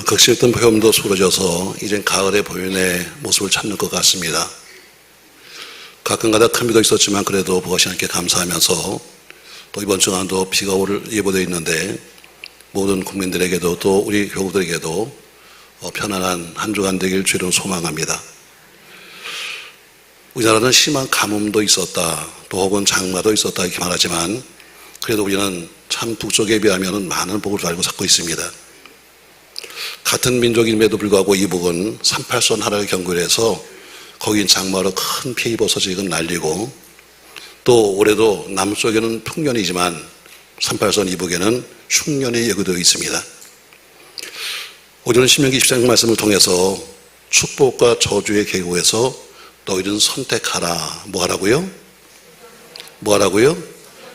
극심했던 보염도 수그러져서 이젠 가을의 보현의 모습을 찾는 것 같습니다. 가끔가다 큰 비도 있었지만 그래도 무엇이 않게 감사하면서 또 이번 주간도 비가 올 예보되어 있는데 모든 국민들에게도 또 우리 교우들에게도 편안한 한 주간 되길 주로 소망합니다. 우리나라는 심한 가뭄도 있었다, 또 혹은 장마도 있었다 이렇게 말하지만 그래도 우리는 참 북쪽에 비하면 많은 복을 알고 살고 있습니다. 같은 민족임에도 불구하고 이북은 38선 하락을 경고를 해서 거긴 장마로 큰 피해 입어서 지금 난리고, 또 올해도 남쪽에는 풍년이지만 38선 이북에는 흉년이 예고되어 있습니다. 오늘은 신명기 20장 말씀을 통해서 축복과 저주의 계곡에서 너희는 선택하라. 뭐 하라고요? 뭐 하라고요?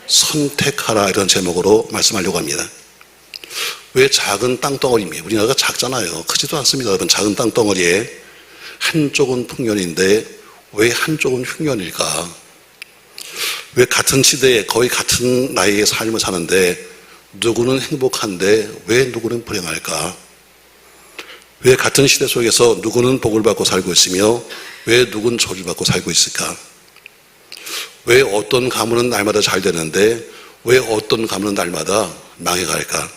선택하라, 이런 제목으로 말씀하려고 합니다. 왜 작은 땅덩어리입니다. 우리나라가 작잖아요. 크지도 않습니다. 여러분, 작은 땅덩어리에 한쪽은 풍년인데 왜 한쪽은 흉년일까? 왜 같은 시대에 거의 같은 나이의 삶을 사는데 누구는 행복한데 왜 누구는 불행할까? 왜 같은 시대 속에서 누구는 복을 받고 살고 있으며 왜 누구는 저주를 받고 살고 있을까? 왜 어떤 가문은 날마다 잘 되는데 왜 어떤 가문은 날마다 망해갈까?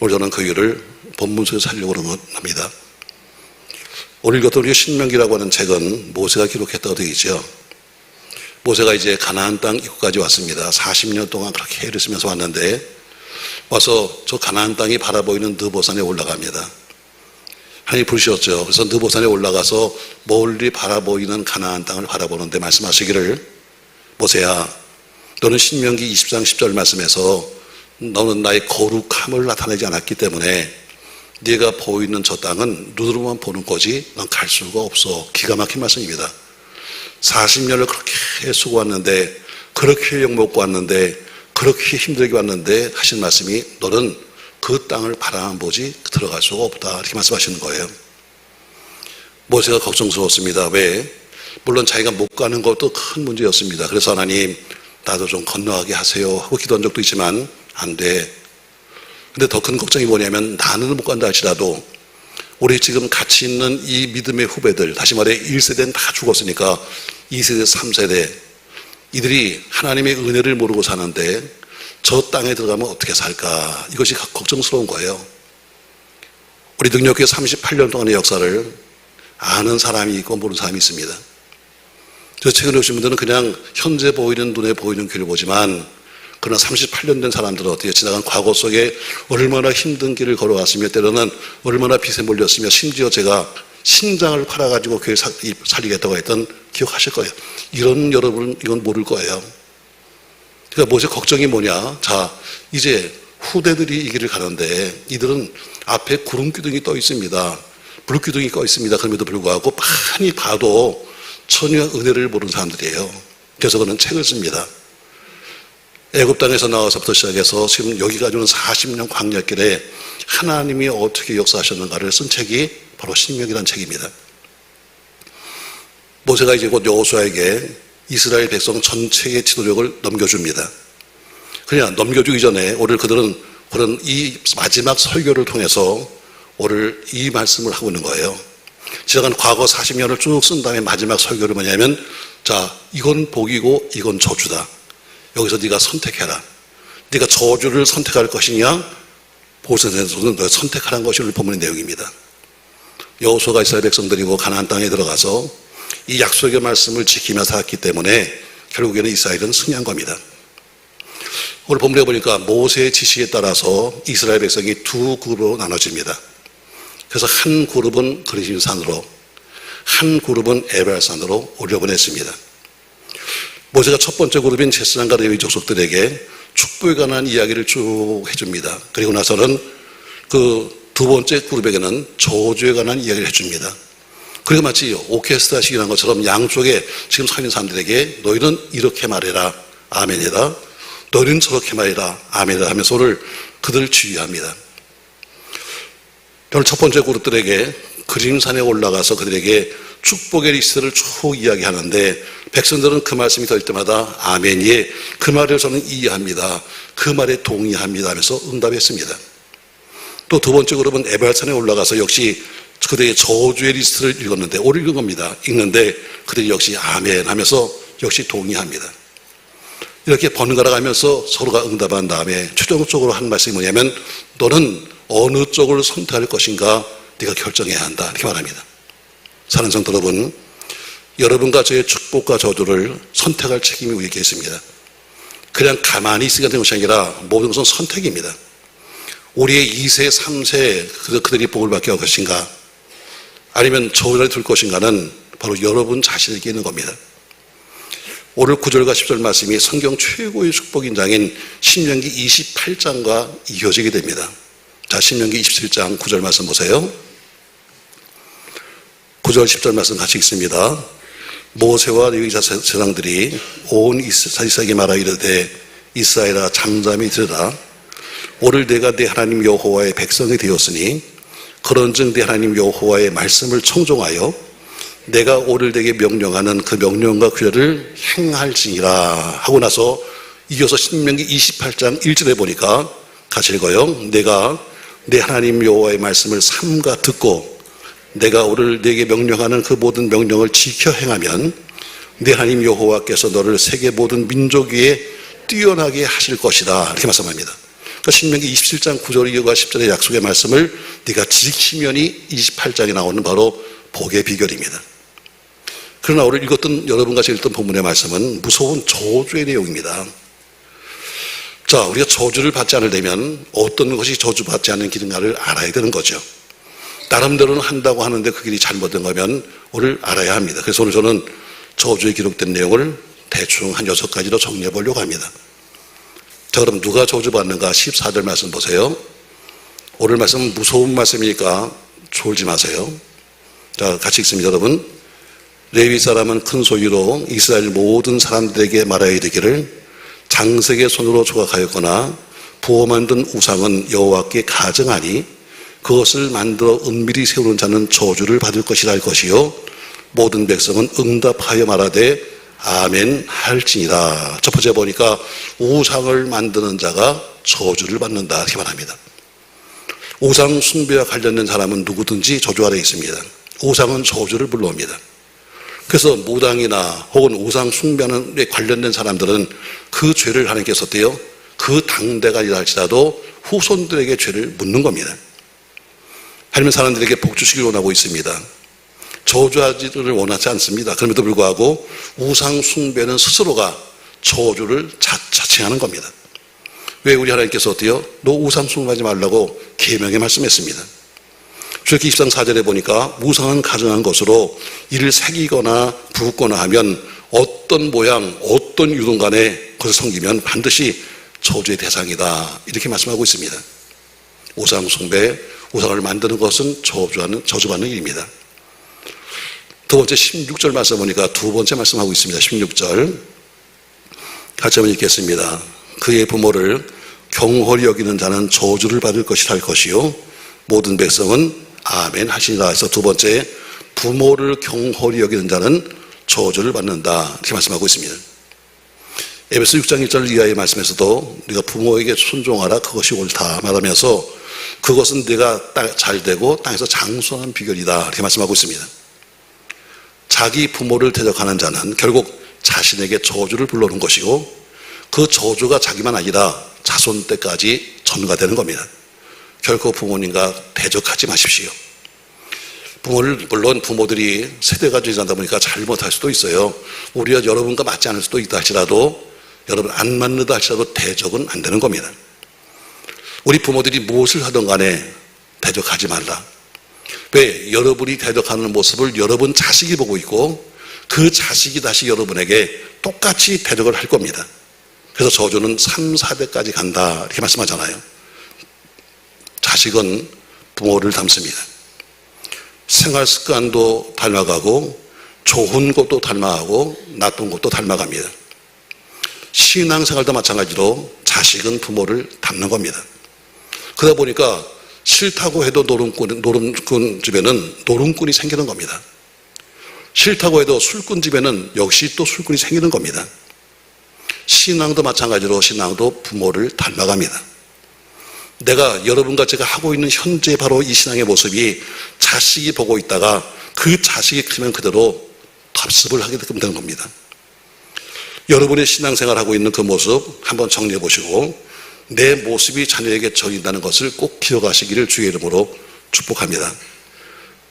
오늘 저는 그 이유를 본문 속에서 살려고 합니다. 오늘 읽었던 우리 신명기라고 하는 책은 모세가 기록했다고 되어 있죠. 모세가 이제 가나안 땅 입구까지 왔습니다. 40년 동안 그렇게 애를 쓰면서 왔는데 와서 저 가나안 땅이 바라보이는 느보산에 올라갑니다. 하나님이 부르셨죠. 그래서 느보산에 올라가서 멀리 바라보이는 가나안 땅을 바라보는데 말씀하시기를, 모세야, 너는 신명기 20장 10절 말씀에서 너는 나의 거룩함을 나타내지 않았기 때문에 네가 보이는 저 땅은 눈으로만 보는 거지 넌 갈 수가 없어. 기가 막힌 말씀입니다. 40년을 그렇게 수고했는데, 그렇게 욕먹고 왔는데, 그렇게 힘들게 왔는데 하신 말씀이 너는 그 땅을 바라만 보지 들어갈 수가 없다, 이렇게 말씀하시는 거예요. 모세가 걱정스러웠습니다. 왜? 물론 자기가 못 가는 것도 큰 문제였습니다. 그래서 하나님, 나도 좀 건너가게 하세요 하고 기도한 적도 있지만 안 돼. 근데 더 큰 걱정이 뭐냐면 나는 못 간다 할지라도 우리 지금 같이 있는 이 믿음의 후배들, 다시 말해 1세대는 다 죽었으니까 2세대, 3세대, 이들이 하나님의 은혜를 모르고 사는데 저 땅에 들어가면 어떻게 살까? 이것이 걱정스러운 거예요. 우리 능력교회 38년 동안의 역사를 아는 사람이 있고 모르는 사람이 있습니다. 저 최근에 오신 분들은 그냥 현재 보이는, 눈에 보이는 길을 보지만 그러나 38년 된 사람들은 어떻게 지나간 과거 속에 얼마나 힘든 길을 걸어갔으며 때로는 얼마나 빚에 몰렸으며 심지어 제가 신장을 팔아가지고 교회 살리겠다고 했던 기억하실 거예요. 이런 여러분 이건 모를 거예요. 그러니까 모세 걱정이 뭐냐? 자, 이제 후대들이 이 길을 가는데 이들은 앞에 구름기둥이 떠 있습니다. 불기둥이 떠 있습니다. 그럼에도 불구하고 많이 봐도 전혀 은혜를 모르는 사람들이에요. 그래서 그는 책을 씁니다. 애굽 땅에서 나와서부터 시작해서 지금 여기까지 오는 40년 광야길에 하나님이 어떻게 역사하셨는가를 쓴 책이 바로 신명기라는 책입니다. 모세가 이제 곧 여호수아에게 이스라엘 백성 전체의 지도력을 넘겨줍니다. 그냥 넘겨주기 전에 오늘 그들은 그런 이 마지막 설교를 통해서 오늘 이 말씀을 하고 있는 거예요. 지나간 과거 40년을 쭉 쓴 다음에 마지막 설교를 뭐냐면, 자, 이건 복이고 이건 저주다. 여기서 네가 선택해라. 네가 저주를 선택할 것이냐, 보세에서는 너가 선택하라는 것이 오늘 본문의 내용입니다. 여호수아가 이스라엘 백성들이고 가나안 땅에 들어가서 이 약속의 말씀을 지키며 살았기 때문에 결국에는 이스라엘은 승리한 겁니다. 오늘 본문에 보니까 모세의 지시에 따라서 이스라엘 백성이 두 그룹으로 나눠집니다. 그래서 한 그룹은 그리심산으로, 한 그룹은 에발산으로 올려보냈습니다. 모세가 첫 번째 그룹인 제사장과 레위 족속들에게 축복에 관한 이야기를 쭉 해줍니다. 그리고 나서는 그 두 번째 그룹에게는 저주에 관한 이야기를 해줍니다. 그리고 마치 오케스트라식이라는 것처럼 양쪽에 지금 서 있는 사람들에게 너희는 이렇게 말해라, 아멘이다. 너희는 저렇게 말해라, 아멘이다 하면서 오늘 그들을 지휘합니다. 오늘 첫 번째 그룹들에게 그림산에 올라가서 그들에게 축복의 리스트를 쭉 이야기하는데 백성들은 그 말씀이 될 때마다 아멘, 예, 그 말을 저는 이해합니다, 그 말에 동의합니다 하면서 응답했습니다. 또 두 번째 그룹은 에발산에 올라가서 역시 그들의 저주의 리스트를 읽었는데, 오늘 읽은 겁니다. 읽는데 그들이 역시 아멘 하면서 역시 동의합니다. 이렇게 번갈아 가면서 서로가 응답한 다음에 최종적으로 한 말씀이 뭐냐면, 너는 어느 쪽을 선택할 것인가 네가 결정해야 한다, 이렇게 말합니다. 사랑하는 성도 여러분, 여러분과 저의 축복과 저주를 선택할 책임이 우리에게 있습니다. 그냥 가만히 있으니까 되는 것이 아니라 모든 것은 선택입니다. 우리의 2세, 3세 그들이 복을 받게 할 것인가, 아니면 저주를 들 것인가는 바로 여러분 자신에게 있는 겁니다. 오늘 9절과 10절 말씀이 성경 최고의 축복인 장인 신명기 28장과 이어지게 됩니다. 자, 신명기 27장 9절 말씀 보세요. 9절 10절 말씀 같이 읽습니다. 모세와 레위 제사장들이 온 이스라엘에게 말하 이르되, 이스라엘아 잠잠히 들으라. 오늘 내가 내 하나님 여호와의 백성이 되었으니 그런즉 내 하나님 여호와의 말씀을 청종하여 내가 오늘 내게 명령하는 그 명령과 규례를 행할지니라 하고 나서 이어서 신명기 28장 1절에 보니까 같이 읽어요. 내가 내 하나님 여호와의 말씀을 삼가 듣고 내가 오늘 내게 명령하는 그 모든 명령을 지켜 행하면 내 하나님 여호와께서 너를 세계 모든 민족 위에 뛰어나게 하실 것이다, 이렇게 말씀합니다. 그러니까 신명기 27장 9절 이어가 10절의 약속의 말씀을 네가 지키면이 28장에 나오는 바로 복의 비결입니다. 그러나 오늘 읽었던, 여러분과 읽었던 본문의 말씀은 무서운 저주의 내용입니다. 자, 우리가 저주를 받지 않으려면 어떤 것이 저주받지 않는 길인가를 알아야 되는 거죠. 나름대로는 한다고 하는데 그 길이 잘못된 거면 오늘 알아야 합니다. 그래서 오늘 저는 저주에 기록된 내용을 대충 한 6가지로 정리해 보려고 합니다. 자, 그럼 누가 저주받는가? 14절 말씀 보세요. 오늘 말씀은 무서운 말씀이니까 졸지 마세요. 자, 같이 읽습니다, 여러분. 레위 사람은 큰 소리로 이스라엘 모든 사람들에게 말하여 이르기를, 장색의 손으로 조각하였거나 부어 만든 우상은 여호와께 가증하니 그것을 만들어 은밀히 세우는 자는 저주를 받을 것이라 할 것이요 모든 백성은 응답하여 말하되 아멘 할지니라. 첫 번째 보니까 우상을 만드는 자가 저주를 받는다, 이렇게 말합니다. 우상 숭배와 관련된 사람은 누구든지 저주 아래 있습니다. 우상은 저주를 불러옵니다. 그래서 무당이나 혹은 우상 숭배에 관련된 사람들은 그 죄를 하나님께서 어때요? 그 당대가 아니라 할지라도 후손들에게 죄를 묻는 겁니다. 하나님은 사람들에게 복 주시기를 원하고 있습니다. 저주하지를 원하지 않습니다. 그럼에도 불구하고 우상 숭배는 스스로가 저주를 자칭하는 겁니다. 왜? 우리 하나님께서 어때요? 너 우상 숭배하지 말라고 계명에 말씀했습니다. 출애굽기 20장 4절에 보니까 우상은 가증한 것으로 이를 새기거나 붓거나 하면 어떤 모양, 어떤 유동 간에 그것을 섬기면 반드시 저주의 대상이다, 이렇게 말씀하고 있습니다. 우상 숭배, 우상을 만드는 것은 저주받는 일입니다. 두 번째 16절 말씀 보니까 두 번째 말씀하고 있습니다. 16절 같이 한번 읽겠습니다. 그의 부모를 경홀히 여기는 자는 저주를 받을 것이라 할 것이요 모든 백성은 아멘 하시니라 해서 두 번째, 부모를 경홀히 여기는 자는 저주를 받는다, 이렇게 말씀하고 있습니다. 에베소 6장 1절 이하의 말씀에서도 네가 부모에게 순종하라, 그것이 옳다 말하면서 그것은 네가 잘 되고 땅에서 장수하는 비결이다, 이렇게 말씀하고 있습니다. 자기 부모를 대적하는 자는 결국 자신에게 저주를 불러오는 것이고 그 저주가 자기만 아니라 자손 때까지 전가되는 겁니다. 결코 부모님과 대적하지 마십시오. 물론 부모들이 세대가 지나다 보니까 잘못할 수도 있어요. 우리가 여러분과 맞지 않을 수도 있다 할지라도, 여러분 안 맞는다 할지라도 대적은 안 되는 겁니다. 우리 부모들이 무엇을 하든 간에 대적하지 말라. 왜? 여러분이 대적하는 모습을 여러분 자식이 보고 있고 그 자식이 다시 여러분에게 똑같이 대적을 할 겁니다. 그래서 저주는 3, 4대까지 간다, 이렇게 말씀하잖아요. 자식은 부모를 닮습니다. 생활 습관도 닮아가고 좋은 것도 닮아가고 나쁜 것도 닮아갑니다. 신앙생활도 마찬가지로 자식은 부모를 닮는 겁니다. 그러다 보니까 싫다고 해도 노름꾼 집에는 노름꾼이 생기는 겁니다. 싫다고 해도 술꾼 집에는 역시 또 술꾼이 생기는 겁니다. 신앙도 마찬가지로 신앙도 부모를 닮아갑니다. 내가 여러분과 제가 하고 있는 현재 바로 이 신앙의 모습이 자식이 보고 있다가 그 자식이 크면 그대로 답습을 하게 되는 겁니다. 여러분의 신앙생활 하고 있는 그 모습 한번 정리해 보시고 내 모습이 자녀에게 전인다는 것을 꼭 기억하시기를 주의 이름으로 축복합니다.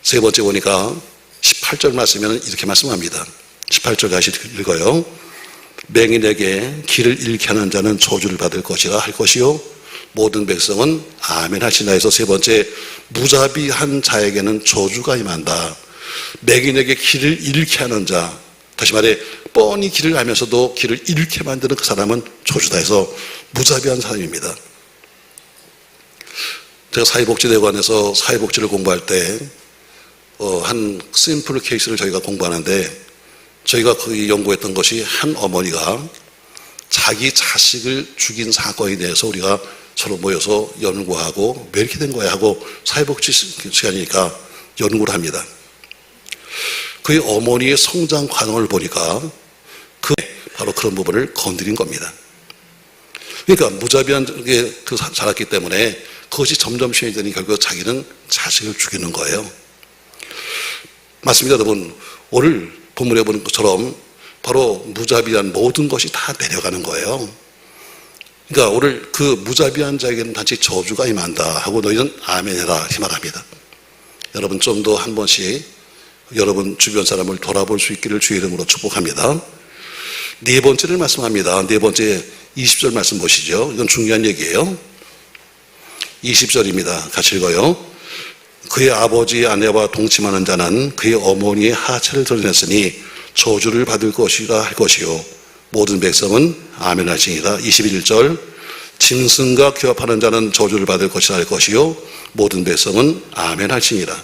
세 번째 보니까 18절 말씀에는 이렇게 말씀합니다. 18절 다시 읽어요. 맹인에게 길을 잃게 하는 자는 저주를 받을 것이라 할 것이요 모든 백성은 아멘 하시나 해서 세 번째, 무자비한 자에게는 저주가 임한다. 맹인에게 길을 잃게 하는 자, 다시 말해 뻔히 길을 알면서도 길을 잃게 만드는 그 사람은 저주다 해서 무자비한 사람입니다. 제가 사회복지대관에서 사회복지를 공부할 때 한 심플 케이스를 저희가 공부하는데 저희가 거기 연구했던 것이 한 어머니가 자기 자식을 죽인 사건에 대해서 우리가 서로 모여서 연구하고 왜 이렇게 된 거야 하고 사회복지 시간이니까 연구를 합니다. 그의 어머니의 성장 과정을 보니까 바로 그런 부분을 건드린 겁니다. 그러니까 무자비하게 자랐기 때문에 그것이 점점 심해지더니 결국 자기는 자식을 죽이는 거예요. 맞습니다, 여러분. 오늘 본문에 보는 것처럼 바로 무자비한 모든 것이 다 내려가는 거예요. 그러니까 오늘 그 무자비한 자에게는 단지 저주가 임한다 하고 너희는 아멘해라 이 말합니다. 여러분 좀 더 한 번씩 여러분 주변 사람을 돌아볼 수 있기를 주의 이름으로 축복합니다. 네 번째를 말씀합니다. 네 번째 20절 말씀 보시죠. 이건 중요한 얘기예요. 20절입니다. 같이 읽어요. 그의 아버지의 아내와 동침하는 자는 그의 어머니의 하체를 드러냈으니 저주를 받을 것이라 할 것이요 모든 백성은 아멘 할지니라. 21절 짐승과 교합하는 자는 저주를 받을 것이라 할 것이요 모든 백성은 아멘 할지니라.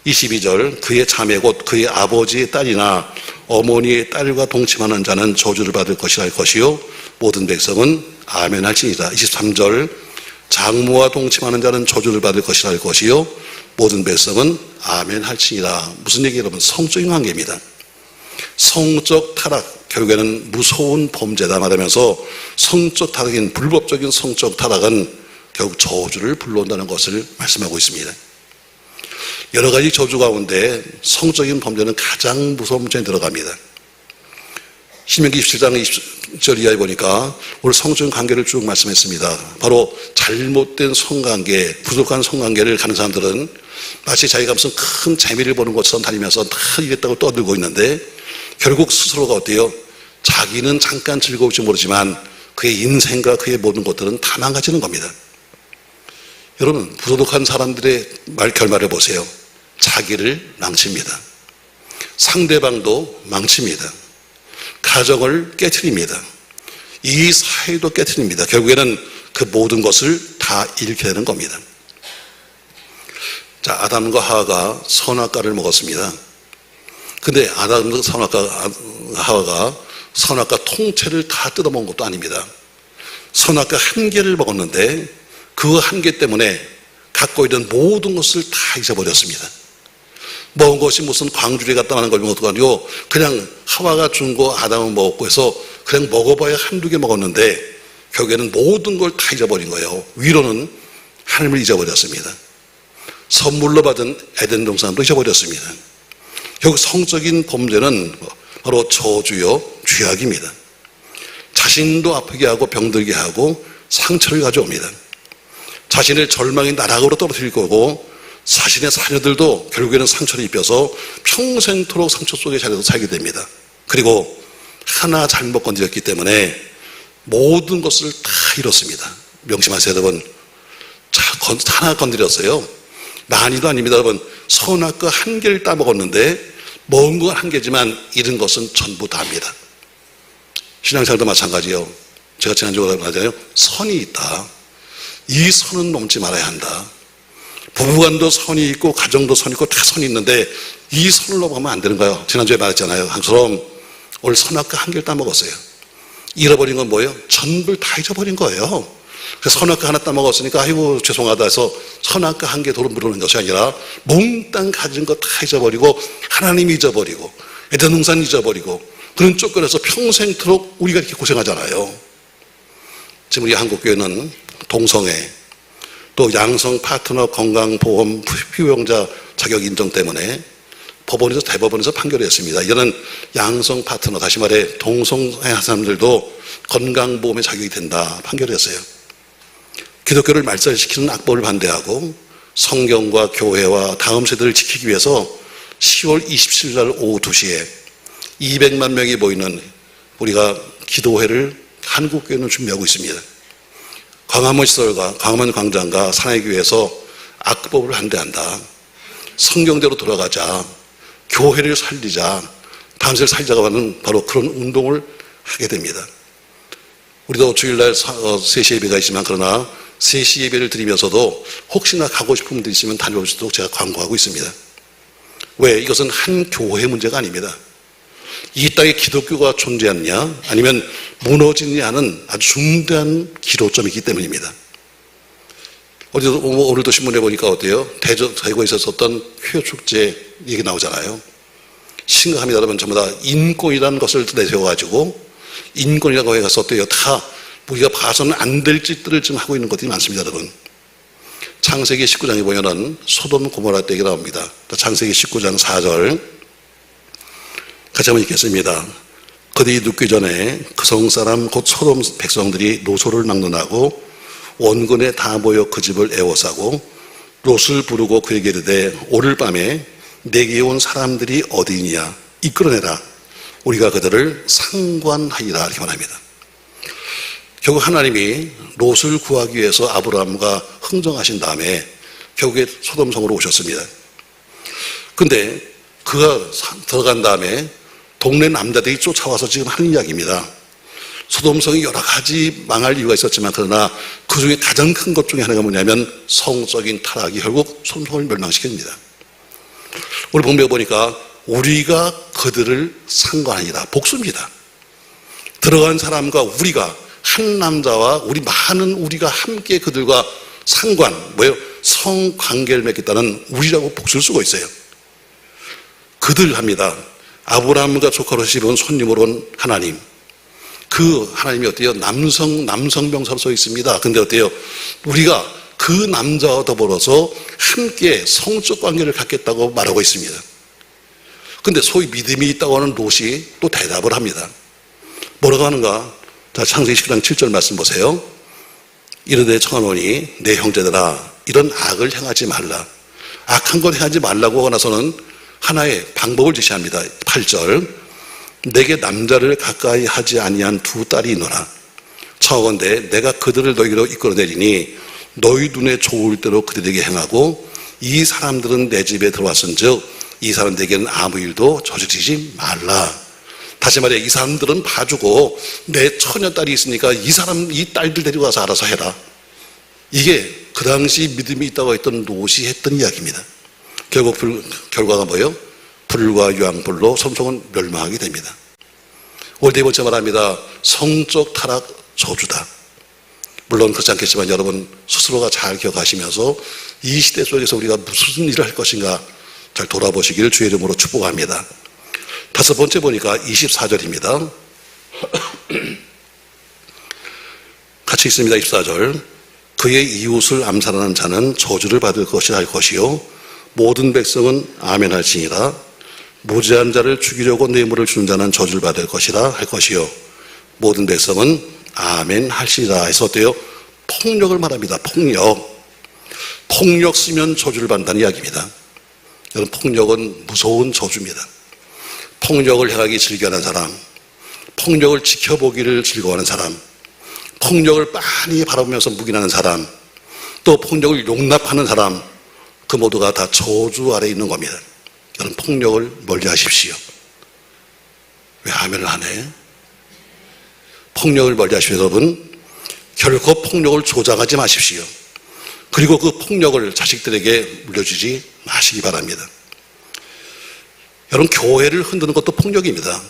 22절 그의 자매 곧 그의 아버지의 딸이나 어머니의 딸과 동침하는 자는 저주를 받을 것이라 할 것이요 모든 백성은 아멘 할지니라. 23절 장모와 동침하는 자는 저주를 받을 것이라 할 것이요 모든 백성은 아멘 할지니라. 무슨 얘기예요 여러분? 성적인 관계입니다. 성적 타락, 결국에는 무서운 범죄다 말하면서 성적 타락인 불법적인 성적 타락은 결국 저주를 불러온다는 것을 말씀하고 있습니다. 여러 가지 저주 가운데 성적인 범죄는 가장 무서운 문제에 들어갑니다. 신명기 27장 20절 이하에 보니까 오늘 성적인 관계를 쭉 말씀했습니다. 바로 잘못된 성관계, 부족한 성관계를 가는 사람들은 마치 자기가 무슨 큰 재미를 보는 것처럼 다니면서 다 이랬다고 떠들고 있는데 결국 스스로가 어때요? 자기는 잠깐 즐거울지 모르지만 그의 인생과 그의 모든 것들은 다 망가지는 겁니다. 여러분 부도덕한 사람들의 결말을 보세요. 자기를 망칩니다. 상대방도 망칩니다. 가정을 깨트립니다. 이 사회도 깨트립니다. 결국에는 그 모든 것을 다 잃게 되는 겁니다. 자, 아담과 하와가 선악과를 먹었습니다. 근데 아담과 하와가 선악과 통째를 다 뜯어먹은 것도 아닙니다. 선악과 한 개를 먹었는데 그 한 개 때문에 갖고 있는 모든 것을 다 잊어버렸습니다. 먹은 것이 무슨 광주리 갖다 하는 걸 먹은 것도 아니고 그냥 하와가 준 거 아담은 먹었고 해서 그냥 먹어봐야 한두 개 먹었는데 결국에는 모든 걸 다 잊어버린 거예요. 위로는 하나님을 잊어버렸습니다. 선물로 받은 에덴 동산도 잊어버렸습니다. 결국 성적인 범죄는 바로 저주요 죄악입니다. 자신도 아프게 하고 병들게 하고 상처를 가져옵니다. 자신을 절망의 나락으로 떨어뜨릴 거고 자신의 자녀들도 결국에는 상처를 입혀서 평생토록 상처 속에 자리에서 살게 됩니다. 그리고 하나 잘못 건드렸기 때문에 모든 것을 다 잃었습니다. 명심하세요 여러분. 자, 하나 건드렸어요. 난이도 아닙니다 여러분. 선악과 한 개를 따먹었는데 먹은 건 한 개지만 잃은 것은 전부 다입니다. 신앙생활도 마찬가지예요. 제가 지난주에 말하잖아요. 선이 있다. 이 선은 넘지 말아야 한다. 부부간도 선이 있고 가정도 선이 있고 다 선이 있는데 이 선을 넘어가면 안 되는 거예요. 지난주에 말했잖아요. 그럼 오늘 선악과 한 개를 따먹었어요. 잃어버린 건 뭐예요? 전부 다 잊어버린 거예요. 그래서 선악과 하나 따먹었으니까 아이고 죄송하다 해서 선악과 한 개 도로 물어는 것이 아니라 몽땅 가진 거 다 잊어버리고 하나님 잊어버리고 에덴 동산 잊어버리고 그런 쫓겨나서 평생토록 우리가 이렇게 고생하잖아요. 지금 우리 한국교회는 동성애 또 양성 파트너 건강보험 피부용자 자격 인정 때문에 법원에서 대법원에서 판결을 했습니다. 이거는 양성 파트너, 다시 말해 동성애한 사람들도 건강보험의 자격이 된다 판결을 했어요. 기독교를 말살시키는 악법을 반대하고 성경과 교회와 다음 세대를 지키기 위해서 10월 27일 날 오후 2시에 200만 명이 모이는 우리가 기도회를 한국교회는 준비하고 있습니다. 광화문 시설과 광화문 광장과 사내교회에서 악법을 반대한다. 성경대로 돌아가자. 교회를 살리자. 다음 세대를 살자고 하는 바로 그런 운동을 하게 됩니다. 우리도 주일날 3시 예배가 있지만 그러나 3시 예배를 드리면서도 혹시나 가고 싶은 분들 있으면 다녀올 수 있도록 제가 광고하고 있습니다. 왜? 이것은 한 교회 문제가 아닙니다. 이 땅에 기독교가 존재하느냐 아니면 무너지느냐 하는 아주 중대한 기로점이기 때문입니다. 오늘도 신문에 보니까 어때요? 대구에 있었던 회축제 얘기 나오잖아요. 심각합니다. 여러분, 전부 다 인권이라는 것을 내세워가지고 인권이라고 해서 어때요? 다 우리가 봐서는 안 될 짓들을 지금 하고 있는 것들이 많습니다. 여러분, 창세기 19장에 보면은 소돔 고모라 때 얘기 나옵니다. 창세기 19장 4절 같이 한번 읽겠습니다. 그들이 눕기 전에 그 성사람 곧 소돔 백성들이 노소를 막론하고 원군에 다 모여 그 집을 에워싸고 롯을 부르고 그에게 이르되 오늘 밤에 내게 온 사람들이 어디냐 이끌어내라. 우리가 그들을 상관하리라 이렇게 말합니다. 결국 하나님이 롯을 구하기 위해서 아브라함과 흥정하신 다음에 결국에 소돔성으로 오셨습니다. 근데 그가 들어간 다음에 동네 남자들이 쫓아와서 지금 하는 이야기입니다. 소돔성이 여러 가지 망할 이유가 있었지만 그러나 그 중에 가장 큰 것 중에 하나가 뭐냐면 성적인 타락이 결국 소돔성을 멸망시킵니다. 우리 본문에 보니까 우리가 그들을 상관하니라 복수입니다. 들어간 사람과 우리가 한 남자와 우리 많은 우리가 함께 그들과 상관 뭐예요? 성관계를 맺겠다는 우리라고 복수를 쓰고 있어요. 그들 합니다. 아브라함과 조카로 씹은 손님으로 온 하나님. 그 하나님이 어때요? 남성 명사로 써 있습니다. 근데 어때요? 우리가 그 남자와 더불어서 함께 성적 관계를 갖겠다고 말하고 있습니다. 근데 소위 믿음이 있다고 하는 롯이 또 대답을 합니다. 뭐라고 하는가? 자, 창세기 10장 7절 말씀 보세요. 이르되 청하노니 내 형제들아 이런 악을 행하지 말라. 악한 걸 행하지 말라고 하고 나서는 하나의 방법을 제시합니다. 8절 내게 남자를 가까이 하지 아니한 두 딸이 있노라. 청하건대 내가 그들을 너희로 이끌어내리니 너희 눈에 좋을 대로 그들에게 행하고 이 사람들은 내 집에 들어왔은즉 이 사람들에게는 아무 일도 저지르지 말라. 다시 말해 이 사람들은 봐주고 내 처녀딸이 있으니까 이 딸들 데리고 가서 알아서 해라. 이게 그 당시 믿음이 있다고 했던 롯이 했던 이야기입니다. 결국 결과가 뭐예요? 불과 유황불로 소돔성은 멸망하게 됩니다. 오늘 네 번째 말합니다. 성적 타락 저주다. 물론 그렇지 않겠지만 여러분 스스로가 잘 기억하시면서 이 시대 속에서 우리가 무슨 일을 할 것인가 잘 돌아보시기를 주의 이름으로 축복합니다. 다섯 번째 보니까 24절입니다. 같이 있습니다. 24절 그의 이웃을 암살하는 자는 저주를 받을 것이라 할 것이요 모든 백성은 아멘 할지니라. 무죄한 자를 죽이려고 뇌물을 주는 자는 저주를 받을 것이라 할 것이요 모든 백성은 아멘 할지니라 해서 어때요? 폭력을 말합니다. 폭력 쓰면 저주를 받는다는 이야기입니다. 여러분 폭력은 무서운 저주입니다. 폭력을 행하기 즐겨하는 사람, 폭력을 지켜보기를 즐거워하는 사람, 폭력을 빤히 바라보면서 묵인하는 사람, 또 폭력을 용납하는 사람, 그 모두가 다 저주 아래에 있는 겁니다. 여러분 폭력을 멀리하십시오. 왜 아멘을 하네? 폭력을 멀리하십시오. 여러분 결코 폭력을 조장하지 마십시오. 그리고 그 폭력을 자식들에게 물려주지 마시기 바랍니다. 여러분 교회를 흔드는 것도 폭력입니다.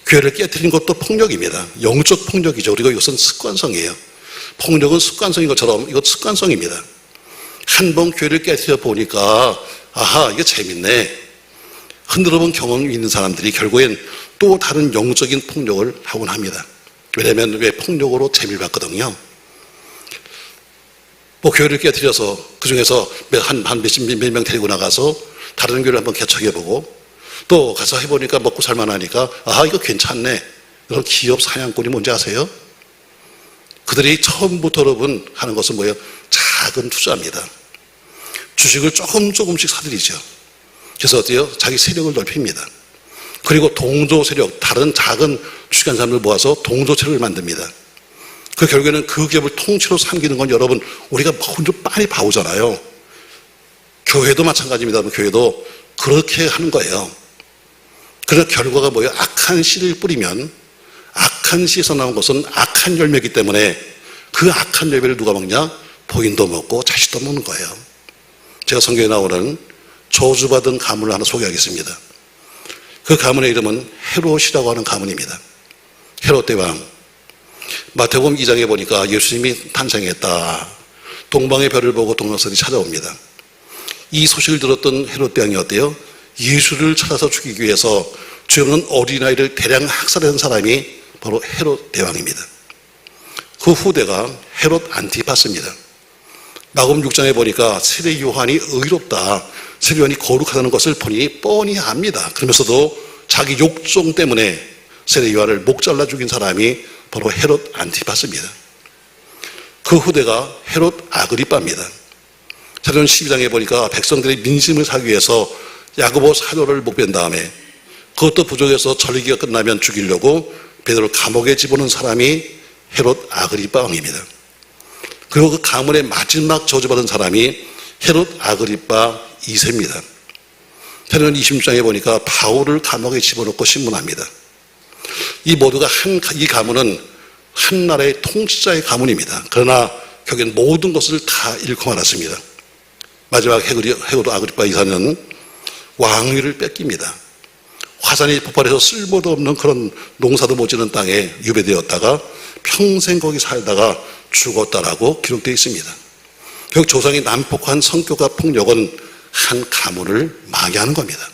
교회를 깨트리는 것도 폭력입니다. 영적 폭력이죠. 그리고 이것은 습관성이에요. 폭력은 습관성인 것처럼 이것 습관성입니다. 한 번 교회를 깨트려 보니까 아하 이게 재밌네. 흔들어 본 경험이 있는 사람들이 결국엔 또 다른 영적인 폭력을 하곤 합니다. 왜냐하면 왜 폭력으로 재미를 받거든요. 뭐 교회를 깨뜨려서 그 중에서 몇 명 데리고 나가서 다른 교회를 한번 개척해보고 또 가서 해보니까 먹고 살만하니까 아 이거 괜찮네. 이런 기업 사냥꾼이 뭔지 아세요? 그들이 처음부터 여러분 하는 것은 뭐예요? 작은 투자입니다. 주식을 조금씩 사들이죠. 그래서 어때요? 자기 세력을 넓힙니다. 그리고 동조 세력, 다른 작은 주식한 사람들 모아서 동조 세력을 만듭니다. 그 결국에는 그 기업을 통째로 삼기는 건 여러분 우리가 먼저 많이 봐오잖아요. 교회도 마찬가지입니다. 교회도 그렇게 하는 거예요. 그래서 결과가 뭐예요? 악한 씨를 뿌리면 악한 씨에서 나온 것은 악한 열매이기 때문에 그 악한 열매를 누가 먹냐? 본인도 먹고 자식도 먹는 거예요. 제가 성경에 나오는 저주받은 가문을 하나 소개하겠습니다. 그 가문의 이름은 헤롯이라고 하는 가문입니다. 헤롯 대왕. 마태복음 2장에 보니까 예수님이 탄생했다. 동방의 별을 보고 동역설이 찾아옵니다. 이 소식을 들었던 헤롯 대왕이 어때요? 예수를 찾아서 죽이기 위해서 죄없는 어린아이를 대량 학살한 사람이 바로 헤롯 대왕입니다. 그 후대가 헤롯 안티파스입니다. 마가복음 6장에 보니까 세례 요한이 의롭다, 세례 요한이 거룩하다는 것을 본인이 뻔히 압니다. 그러면서도 자기 욕정 때문에 세례 요한을 목 잘라 죽인 사람이 바로 헤롯 안티파스입니다. 그 후대가 헤롯 아그리빠입니다. 사도행 12장에 보니까 백성들의 민심을 사기 위해서 야고보 사도를 목변 다음에 그것도 부족해서 절기가 끝나면 죽이려고 베드로를 감옥에 집어넣은 사람이 헤롯 아그리빠 왕입니다. 그리고 그 가문의 마지막 저주받은 사람이 헤롯 아그리빠 2세입니다. 사도행 26장에 보니까 바울을 감옥에 집어넣고 신문합니다. 이 모두가 이 가문은 한 나라의 통치자의 가문입니다. 그러나 결국엔 모든 것을 다 잃고 말았습니다. 마지막 헤롯 아그리빠 2세는 왕위를 뺏깁니다. 화산이 폭발해서 쓸모도 없는 그런 농사도 못 지는 땅에 유배되었다가 평생 거기 살다가 죽었다라고 기록되어 있습니다. 결국 조상의 난폭한 성격과 폭력은 한 가문을 망해하는 겁니다.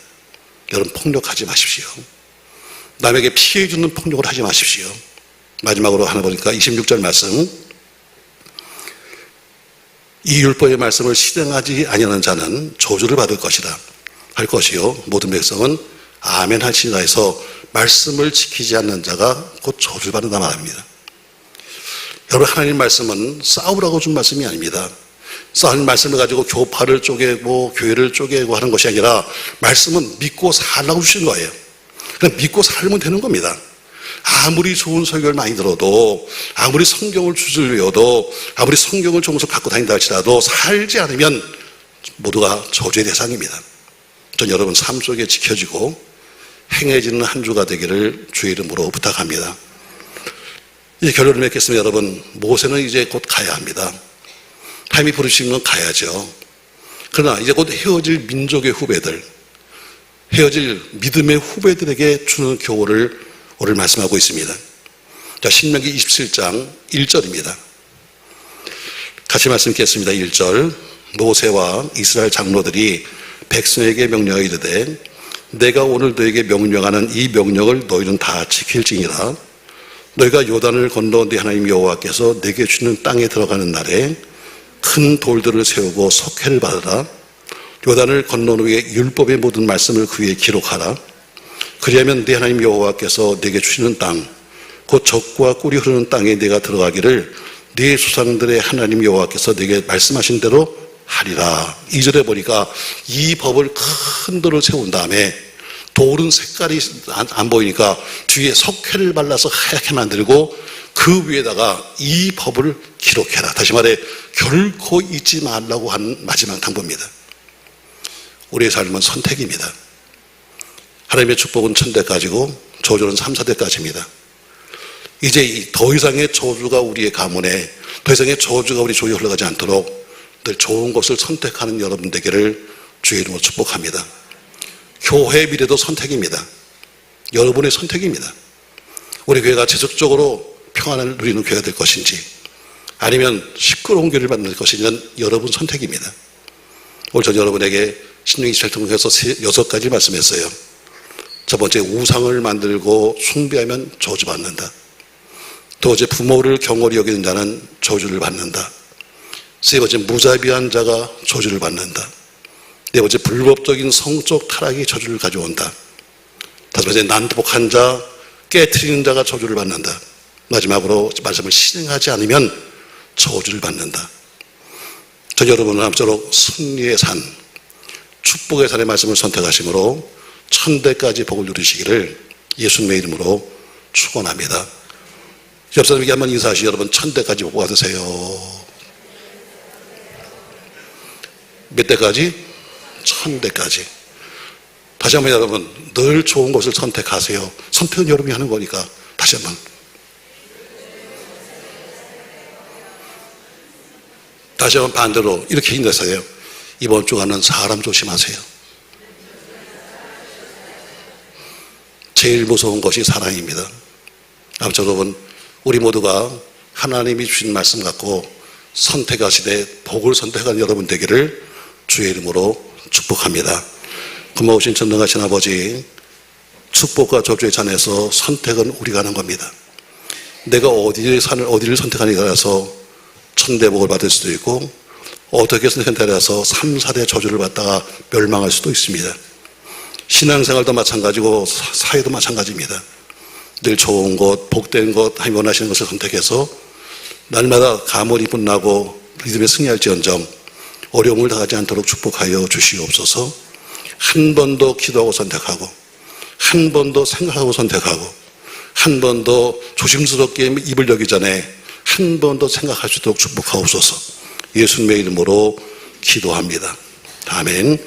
여러분 폭력하지 마십시오. 남에게 피해 주는 폭력을 하지 마십시오. 마지막으로 하나 보니까 26절 말씀. 이 율법의 말씀을 실행하지 아니하는 자는 저주를 받을 것이다. 할 것이요 모든 백성은 아멘 할지니라 해서 말씀을 지키지 않는 자가 곧 저주를 받는다 말합니다. 여러분 하나님 말씀은 싸우라고 준 말씀이 아닙니다. 하나님 말씀을 가지고 교파를 쪼개고 교회를 쪼개고 하는 것이 아니라 말씀은 믿고 살라고 주신 거예요. 그냥 믿고 살면 되는 겁니다. 아무리 좋은 설교를 많이 들어도 아무리 성경을 주줄 외워도 아무리 성경을 조금씩 갖고 다닌다 할지라도 살지 않으면 모두가 저주의 대상입니다. 전 여러분 삶 속에 지켜지고 행해지는 한 주가 되기를 주의 이름으로 부탁합니다. 이제 결론을 맺겠습니다. 여러분 모세는 이제 곧 가야 합니다. 하나님이 부르시면 가야죠. 그러나 이제 곧 헤어질 민족의 후배들, 헤어질 믿음의 후배들에게 주는 교훈을 오늘 말씀하고 있습니다. 자, 신명기 27장 1절입니다. 같이 말씀 읽겠습니다. 1절. 모세와 이스라엘 장로들이 백성에게 명령하여 이르되 내가 오늘 너에게 명령하는 이 명령을 너희는 다 지킬지니라. 너희가 요단을 건너 네 하나님 여호와께서 내게 주는 땅에 들어가는 날에 큰 돌들을 세우고 석회를 받으라. 요단을 건너는 후에 율법의 모든 말씀을 그 위에 기록하라. 그리하면 네 하나님 여호와께서 내게 주시는 땅, 곧 젖과 꿀이 흐르는 땅에 내가 들어가기를 네 조상들의 하나님 여호와께서 내게 말씀하신 대로 하리라. 2절에 보니까 이 법을 큰 돌을 세운 다음에 돌은 색깔이 안 보이니까 뒤에 석회를 발라서 하얗게 만들고 그 위에다가 이 법을 기록해라. 다시 말해 결코 잊지 말라고 하는 마지막 당부입니다. 우리의 삶은 선택입니다. 하나님의 축복은 1000대까지고 저주는 3, 4대까지입니다. 이제 더 이상의 저주가 우리의 가문에, 더 이상의 저주가 우리 조에 흘러가지 않도록 늘 좋은 것을 선택하는 여러분 되기를 주의 이름으로 축복합니다. 교회의 미래도 선택입니다. 여러분의 선택입니다. 우리 교회가 지속적으로 평안을 누리는 교회가 될 것인지 아니면 시끄러운 교회를 만들 것인지는 여러분 선택입니다. 오늘 전 여러분에게 신명기 27장 통해서 6가지 말씀했어요. 첫 번째, 우상을 만들고 숭배하면 저주받는다. 두 번째, 부모를 경홀히 여기는 자는 저주를 받는다. 세 번째, 무자비한 자가 저주를 받는다. 네 번째, 불법적인 성적 타락이 저주를 가져온다. 다섯 번째, 난폭한 자, 깨트리는 자가 저주를 받는다. 마지막으로 말씀을 실행하지 않으면 저주를 받는다. 저 여러분은 아무쪼록 승리의 산, 축복의 산의 말씀을 선택하심으로 천대까지 복을 누리시기를 예수님의 이름으로 축원합니다. 옆 사람에게 한번 인사하시죠. 여러분, 천대까지 복 받으세요. 몇 대까지? 천대까지. 다시 한번 여러분, 늘 좋은 것을 선택하세요. 선택은 여러분이 하는 거니까. 다시 한번. 다시 한번 반대로 이렇게 힘내세요. 이번 주간은 사람 조심하세요. 제일 무서운 것이 사랑입니다. 아무튼 여러분, 우리 모두가 하나님이 주신 말씀 갖고 선택하시되 복을 선택한 여러분 되기를 주의 이름으로 축복합니다. 고마우신 전능하신 아버지, 축복과 저주의 잔에서 선택은 우리가 하는 겁니다. 내가 어디를 선택하느냐에 따라서 천대복을 받을 수도 있고, 어떻게 선택하느냐에 따라서 3, 4대 저주를 받다가 멸망할 수도 있습니다. 신앙생활도 마찬가지고 사회도 마찬가지입니다. 늘 좋은 것, 복된 것, 하나님 원하시는 것을 선택해서 날마다 가물이 빛나고 믿음에 승리할지언정 어려움을 당하지 않도록 축복하여 주시옵소서. 한 번 더 기도하고 선택하고, 한 번 더 생각하고 선택하고, 한 번 더 조심스럽게 입을 열기 전에 한 번 더 생각할 수 있도록 축복하옵소서. 예수님의 이름으로 기도합니다. 아멘.